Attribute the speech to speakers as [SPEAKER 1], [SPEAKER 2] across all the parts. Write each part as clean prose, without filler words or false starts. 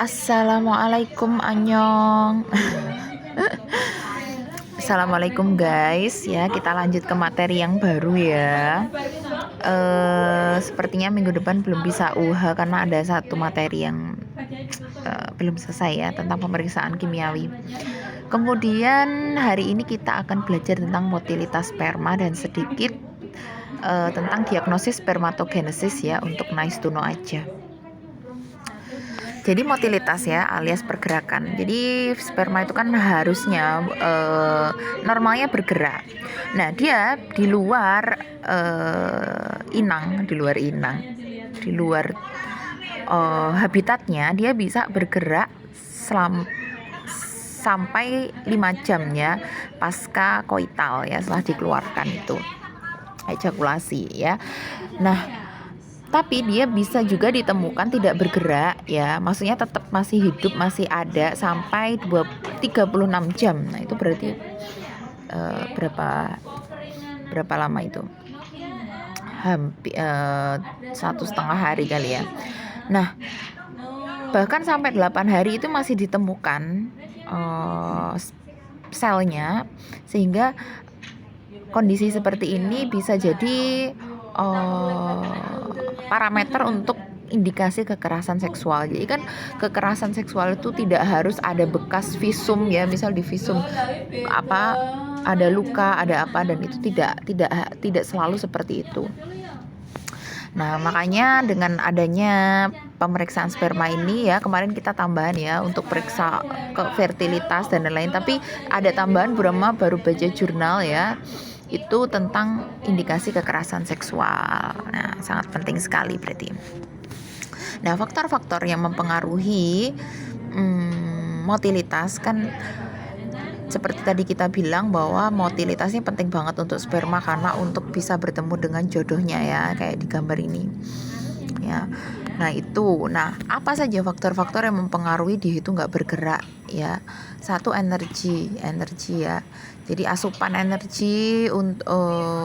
[SPEAKER 1] Assalamualaikum, annyeong. Assalamualaikum guys, ya kita lanjut ke materi yang baru ya. Sepertinya minggu depan belum bisa UH karena ada satu materi yang belum selesai ya, tentang pemeriksaan kimiawi. Kemudian hari ini kita akan belajar tentang motilitas sperma dan sedikit tentang diagnosis spermatogenesis ya, untuk nice to know aja. Jadi motilitas ya, alias pergerakan. Jadi sperma itu kan harusnya normalnya bergerak. Nah, dia di luar inang, di luar habitatnya, dia bisa bergerak sampai 5 jam ya, pasca koital ya, setelah dikeluarkan itu ejakulasi ya. Nah, tapi dia bisa juga ditemukan tidak bergerak ya, maksudnya tetap masih hidup, masih ada sampai 36 jam. Nah, itu berarti berapa lama itu? Hampir 1,5 hari kali ya. Nah, bahkan sampai 8 hari itu masih ditemukan selnya, sehingga kondisi seperti ini bisa jadi parameter untuk indikasi kekerasan seksual. Jadi kan kekerasan seksual itu tidak harus ada bekas visum ya, misal di visum ada luka, ada apa, dan itu tidak selalu seperti itu. Nah, makanya dengan adanya pemeriksaan sperma ini ya, kemarin kita tambahan ya untuk periksa ke fertilitas dan lain-lain, tapi ada tambahan baru baca jurnal ya, itu tentang indikasi kekerasan seksual. Nah, sangat penting sekali berarti. Nah, faktor-faktor yang mempengaruhi motilitas kan seperti tadi kita bilang bahwa motilitas ini penting banget untuk sperma, karena untuk bisa bertemu dengan jodohnya ya, kayak di gambar ini ya. Nah, apa saja faktor-faktor yang mempengaruhi dia itu nggak bergerak ya? Satu, energi ya. Jadi asupan energi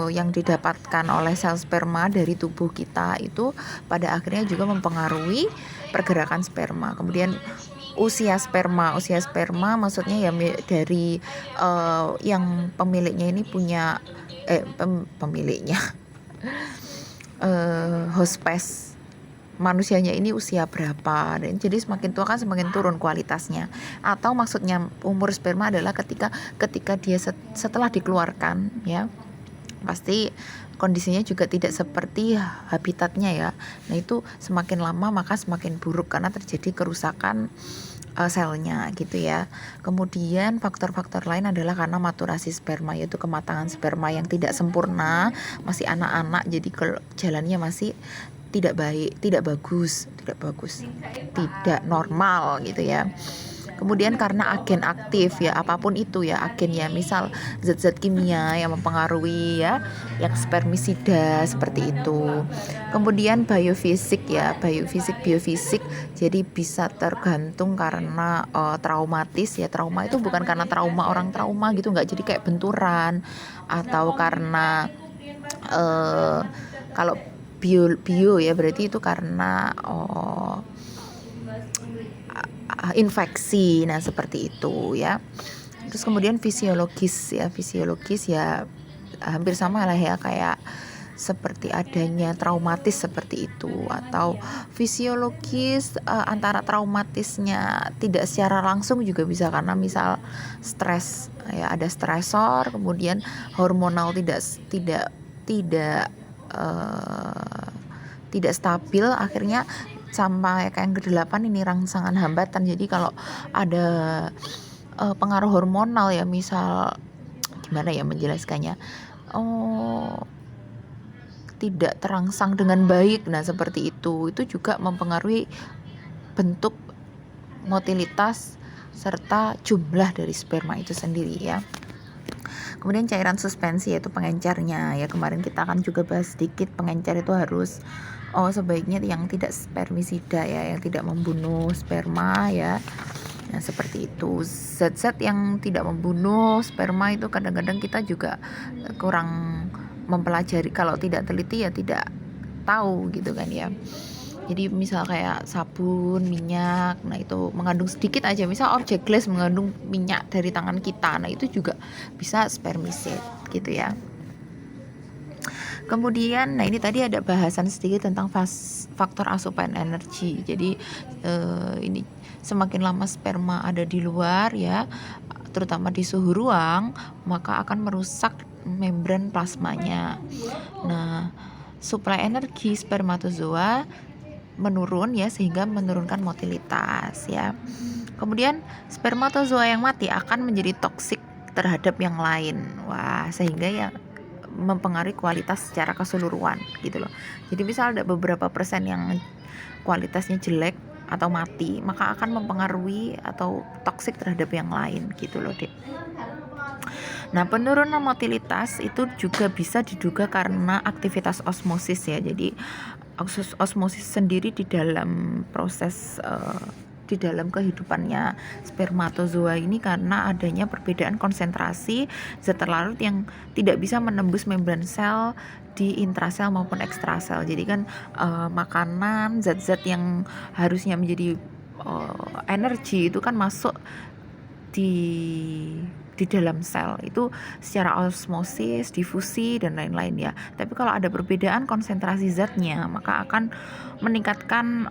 [SPEAKER 1] yang didapatkan oleh sel sperma dari tubuh kita itu pada akhirnya juga mempengaruhi pergerakan sperma. Kemudian usia sperma maksudnya ya dari yang pemiliknya ini punya pemiliknya hospes manusianya ini usia berapa, dan jadi semakin tua kan semakin turun kualitasnya. Atau maksudnya umur sperma adalah ketika dia setelah dikeluarkan ya, pasti kondisinya juga tidak seperti habitatnya ya. Nah, itu semakin lama maka semakin buruk karena terjadi kerusakan selnya gitu ya. Kemudian faktor-faktor lain adalah karena maturasi sperma, yaitu kematangan sperma yang tidak sempurna, masih anak-anak, jadi jalannya masih tidak baik, tidak bagus, tidak normal gitu ya. Kemudian karena agen aktif ya, apapun itu ya agennya, misal zat-zat kimia yang mempengaruhi ya, yang spermisida seperti itu. Kemudian biofisik, jadi bisa tergantung karena traumatis ya. Trauma itu bukan karena orang trauma gitu, nggak jadi kayak benturan, atau karena kalau bio ya berarti itu karena infeksi. Nah, seperti itu ya. Terus kemudian fisiologis ya hampir sama lah ya, kayak seperti adanya traumatis seperti itu, atau fisiologis antara traumatisnya tidak secara langsung juga bisa karena misal stres ya, ada stresor, kemudian hormonal tidak stabil, akhirnya sampai kayak yang ke-8 ini rangsangan hambatan. Jadi kalau ada pengaruh hormonal ya, misal gimana ya menjelaskannya, tidak terangsang dengan baik, nah seperti itu juga mempengaruhi bentuk motilitas serta jumlah dari sperma itu sendiri ya. Kemudian cairan suspensi, yaitu pengencernya ya, kemarin kita akan juga bahas sedikit. Pengencer itu harus sebaiknya yang tidak spermisida ya, yang tidak membunuh sperma ya. Nah, seperti itu. Zat-zat yang tidak membunuh sperma itu kadang-kadang kita juga kurang mempelajari, kalau tidak teliti ya tidak tahu gitu kan ya. Jadi misal kayak sabun, minyak, nah itu mengandung sedikit aja, misal objek glass mengandung minyak dari tangan kita, nah itu juga bisa spermicide gitu ya. Kemudian, nah ini tadi ada bahasan sedikit tentang faktor asupan energi. Jadi ini semakin lama sperma ada di luar ya, terutama di suhu ruang, maka akan merusak membran plasmanya. Nah, suplai energi spermatozoa menurun ya, sehingga menurunkan motilitas ya. Kemudian spermatozoa yang mati akan menjadi toksik terhadap yang lain. Wah, sehingga ya mempengaruhi kualitas secara keseluruhan gitu loh. Jadi misal ada beberapa persen yang kualitasnya jelek atau mati, maka akan mempengaruhi atau toksik terhadap yang lain gitu loh, Dek. Nah, penurunan motilitas itu juga bisa diduga karena aktivitas osmosis ya. Jadi osmosis sendiri di dalam proses di dalam kehidupannya spermatozoa ini, karena adanya perbedaan konsentrasi zat terlarut yang tidak bisa menembus membran sel di intrasel maupun ekstrasel. Jadi kan makanan, zat-zat yang harusnya menjadi energi itu kan masuk di dalam sel itu secara osmosis, difusi dan lain-lain ya. Tapi kalau ada perbedaan konsentrasi zatnya, maka akan meningkatkan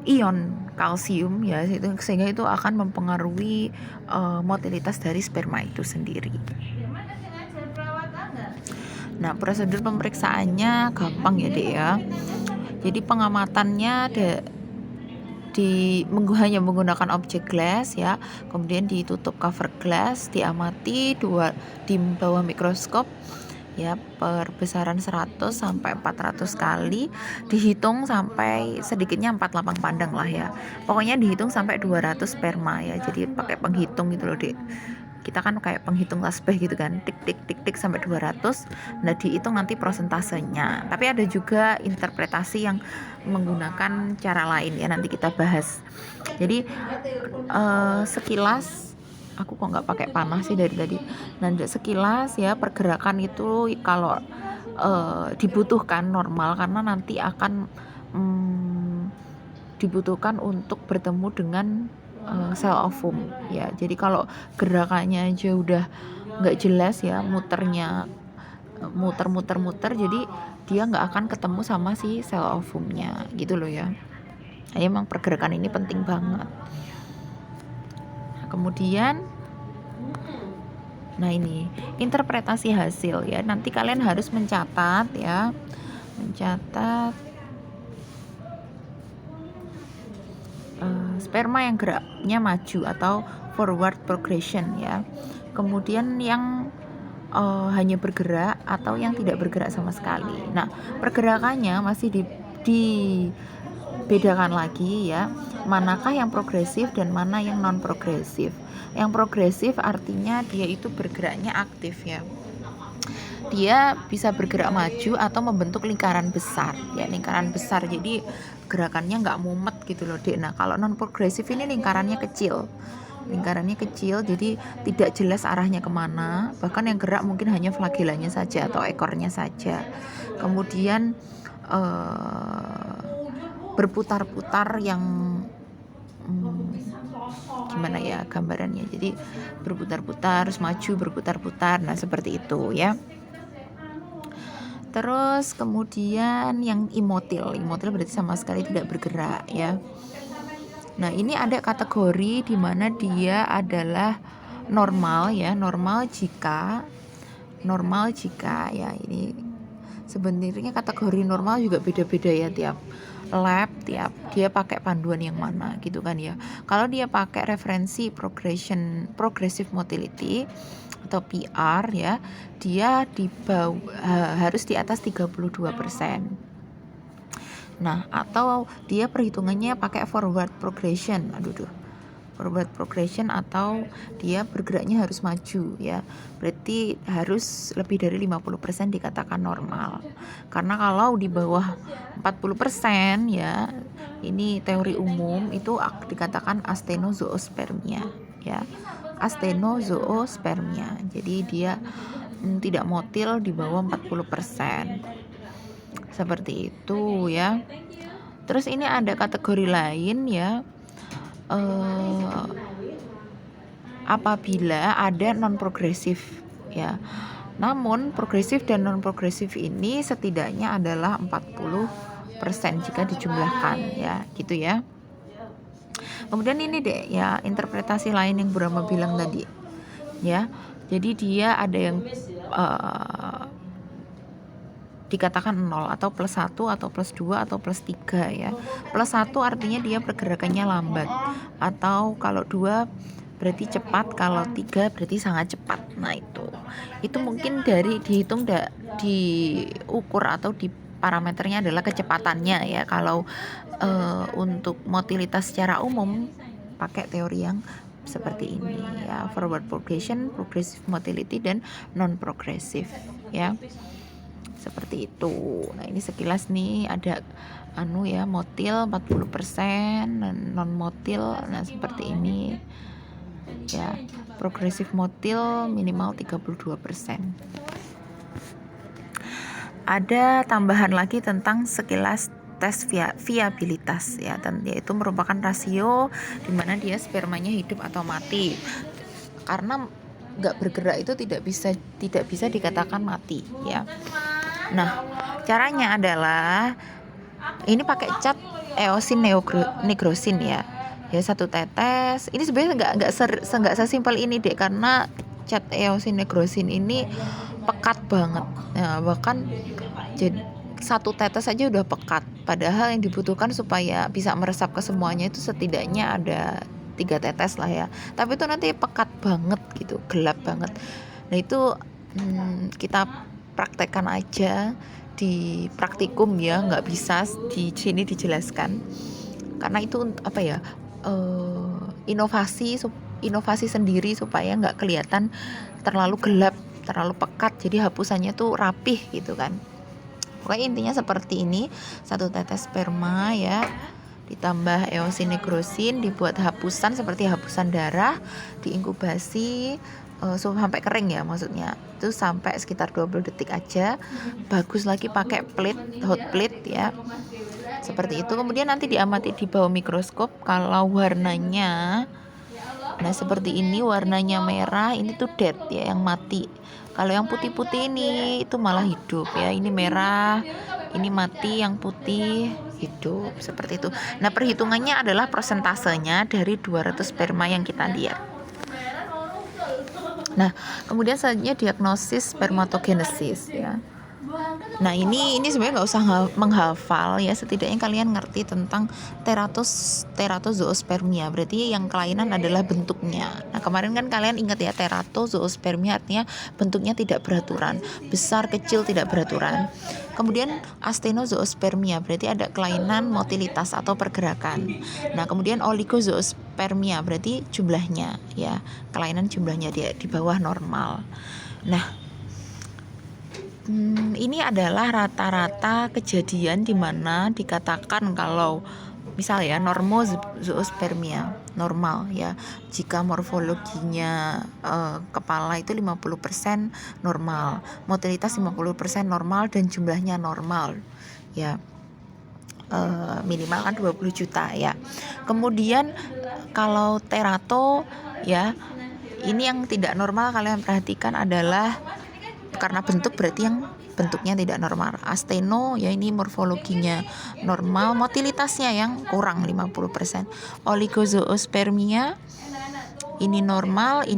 [SPEAKER 1] ion kalsium ya, sehingga itu akan mempengaruhi motilitas dari sperma itu sendiri. Nah, prosedur pemeriksaannya gampang ya, Dek ya. Jadi pengamatannya hanya menggunakan objek glass ya, kemudian ditutup cover glass, diamati di bawah mikroskop ya, perbesaran 100 sampai 400 kali, dihitung sampai sedikitnya 4 lapang pandang lah ya. Pokoknya dihitung sampai 200 sperma ya. Jadi pakai penghitung gitu loh, Dek. Kita kan kayak penghitung tasbih gitu kan, tik tik tik tik sampai 200. Nah, dihitung nanti prosentasenya. Tapi ada juga interpretasi yang menggunakan cara lain ya, nanti kita bahas. Jadi sekilas aku kok nggak pakai panah sih dari tadi. Nah, sekilas ya, pergerakan itu kalau dibutuhkan normal, karena nanti akan dibutuhkan untuk bertemu dengan sel ovum ya. Jadi kalau gerakannya aja udah nggak jelas ya, muter, jadi dia nggak akan ketemu sama si sel ovumnya gitu loh ya. Jadi emang pergerakan ini penting banget. Nah, kemudian ini interpretasi hasil ya. Nanti kalian harus mencatat sperma yang geraknya maju atau forward progression ya. Kemudian yang hanya bergerak atau yang tidak bergerak sama sekali. Nah, pergerakannya masih dibedakan lagi ya. Manakah yang progresif dan mana yang non progresif. Yang progresif artinya dia itu bergeraknya aktif ya. Dia bisa bergerak maju atau membentuk lingkaran besar ya, lingkaran besar. Jadi gerakannya nggak mumet gitu loh, Dek. Nah, kalau non progresif ini lingkarannya kecil, jadi tidak jelas arahnya kemana, bahkan yang gerak mungkin hanya flagelanya saja atau ekornya saja. Kemudian berputar-putar yang gimana ya gambarannya, jadi berputar-putar, terus maju, berputar-putar, nah seperti itu ya. Terus kemudian yang imotil berarti sama sekali tidak bergerak ya. Nah, ini ada kategori di mana dia adalah normal ya, normal jika ya, ini sebenarnya kategori normal juga beda-beda ya, tiap lab dia pakai panduan yang mana gitu kan ya. Kalau dia pakai referensi progressive motility atau PR ya, dia harus di atas 32%. Nah, atau dia perhitungannya pakai forward progression atau dia bergeraknya harus maju ya, berarti harus lebih dari 50% dikatakan normal. Karena kalau di bawah 40% ya, ini teori umum itu dikatakan astenozoospermia ya, astenozoospermia. Jadi dia tidak motil di bawah 40%. Seperti itu ya. Terus ini ada kategori lain ya, apabila ada non progresif ya. Namun progresif dan non progresif ini setidaknya adalah 40% jika dijumlahkan ya, gitu ya. Kemudian ini deh ya, interpretasi lain yang Burama bilang tadi ya. Jadi dia ada yang dikatakan 0 atau plus 1 atau plus 2 atau plus 3 ya. Plus 1 artinya dia pergerakannya lambat, atau kalau 2 berarti cepat, kalau 3 berarti sangat cepat. Nah itu mungkin dari dihitung diukur atau di parameternya adalah kecepatannya ya. Kalau untuk motilitas secara umum pakai teori yang seperti ini ya, forward progression, progressive motility, dan non progressive ya, seperti itu. Nah ini sekilas nih ada ya, motil 40%, non motil nah seperti ini ya, progressive motil minimal 32%. Ada tambahan lagi tentang sekilas tes viabilitas ya, dan yaitu merupakan rasio di mana dia spermanya hidup atau mati. Karena nggak bergerak itu tidak bisa dikatakan mati ya. Nah caranya adalah ini pakai cat eosin nigrosin ya, satu tetes. Ini sebenarnya nggak sesimpel ini deh, karena cat eosin nigrosin ini pekat banget ya, bahkan jadi satu tetes aja udah pekat, padahal yang dibutuhkan supaya bisa meresap ke semuanya itu setidaknya ada 3 tetes lah ya, tapi itu nanti pekat banget gitu, gelap banget. Nah itu kita praktekkan aja di praktikum ya, nggak bisa di sini dijelaskan karena itu apa ya, inovasi sendiri supaya nggak kelihatan terlalu gelap, terlalu pekat, jadi hapusannya tuh rapih gitu kan. Pokoknya intinya seperti ini, satu tetes sperma ya ditambah eosin nigrosin, dibuat hapusan seperti hapusan darah, diinkubasi sampai kering ya, maksudnya itu sampai sekitar 20 detik aja. Bagus lagi pakai hot plate ya, seperti itu. Kemudian nanti diamati di bawah mikroskop kalau warnanya, nah seperti ini warnanya merah, ini tuh dead ya, yang mati. Kalau yang putih-putih ini itu malah hidup ya, ini merah, ini mati, yang putih hidup, seperti itu. Nah perhitungannya adalah persentasenya dari 200 sperma yang kita lihat. Nah kemudian selanjutnya diagnosis spermatogenesis ya. Nah ini sebenarnya nggak usah menghafal ya, setidaknya kalian ngerti tentang teratozoospermia, berarti yang kelainan adalah bentuknya. Nah kemarin kan kalian ingat ya, teratozoospermia artinya bentuknya tidak beraturan, besar kecil tidak beraturan. Kemudian astenozoospermia berarti ada kelainan motilitas atau pergerakan. Nah kemudian oligozoospermia berarti jumlahnya ya, kelainan jumlahnya di bawah normal. Nah ini adalah rata-rata kejadian di mana dikatakan kalau misal ya normozoospermia normal ya, jika morfologinya kepala itu 50% normal, motilitas 50% normal, dan jumlahnya normal ya, minimal kan 20 juta ya. Kemudian kalau terato ya, ini yang tidak normal kalian perhatikan adalah karena bentuk, berarti yang bentuknya tidak normal. Asteno ya, ini morfologinya normal, motilitasnya yang kurang 50%. Oligozoospermia ini normal,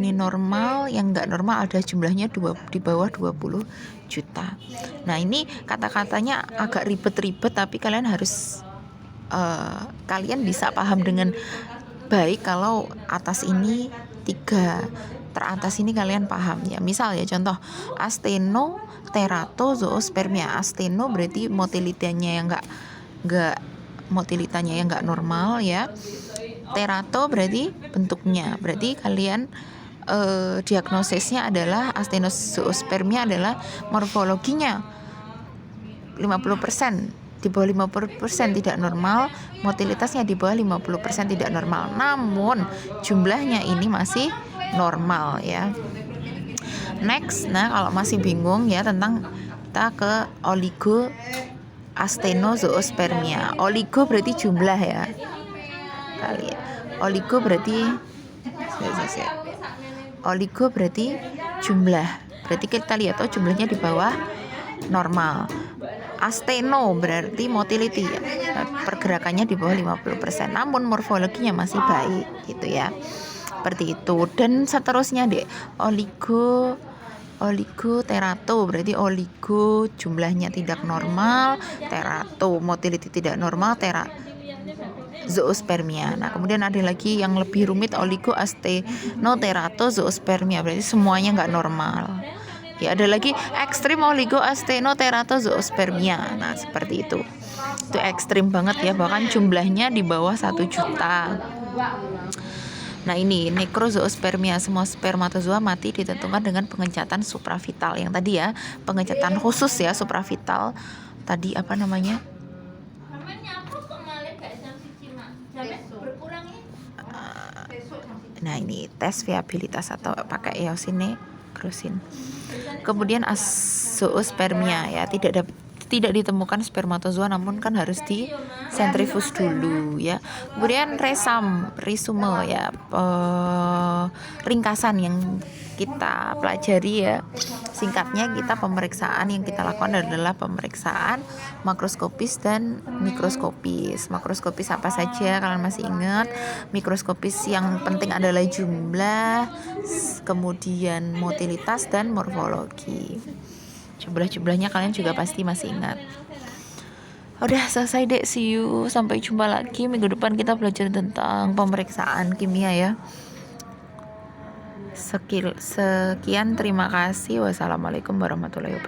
[SPEAKER 1] yang enggak normal ada jumlahnya di bawah 20 juta. Nah ini kata-katanya agak ribet-ribet, tapi kalian harus kalian bisa paham dengan baik kalau atas ini 3 teratas ini kalian paham ya. Misal ya contoh, asteno teratozoospermia. Asteno berarti motilitanya yang enggak normal ya. Terato berarti bentuknya. Berarti kalian diagnosisnya adalah astenozoospermia adalah morfologinya 50%. Di bawah 50% tidak normal, motilitasnya di bawah 50% tidak normal, namun jumlahnya ini masih normal ya. Next, nah kalau masih bingung ya tentang, kita ke oligo Astenozoospermia. Oligo berarti jumlah ya. Kali ya. Oligo berarti Oligo berarti jumlah. Berarti kita lihat jumlahnya di bawah normal. Asteno berarti motility, pergerakannya di bawah 50%, namun morfologinya masih baik gitu ya. Seperti itu. Dan seterusnya deh, oligo terato berarti oligo jumlahnya tidak normal, terato motility tidak normal, zoospermia. Nah, kemudian ada lagi yang lebih rumit, oligo asteno-terato zoospermia, berarti semuanya nggak normal. Ya, ada lagi ekstrim oligo asteno-terato zoospermia. Nah, seperti itu. Itu ekstrim banget ya, bahkan jumlahnya di bawah 1 juta. Nah, ini nekrozoospermia, semua spermatozoa mati ditentukan dengan pengecatan supravital. Yang tadi ya, pengecatan khusus ya supravital. Tadi apa namanya? Nah, ini tes viabilitas atau pakai eosinekrosin. Kemudian zoospermia ya, tidak ditemukan spermatozoa, namun kan harus di sentrifus dulu ya. Kemudian rhizome ya, ringkasan yang kita pelajari ya. Singkatnya, pemeriksaan yang kita lakukan adalah pemeriksaan makroskopis dan mikroskopis. Makroskopis apa saja kalian masih ingat? Mikroskopis yang penting adalah jumlah, kemudian motilitas dan morfologi. Jumlah-jumlahnya kalian juga pasti masih ingat. Udah selesai deh, see you, sampai jumpa lagi minggu depan. Kita belajar tentang pemeriksaan kimia ya. Sekian, terima kasih. Wassalamualaikum warahmatullahi wabarakatuh.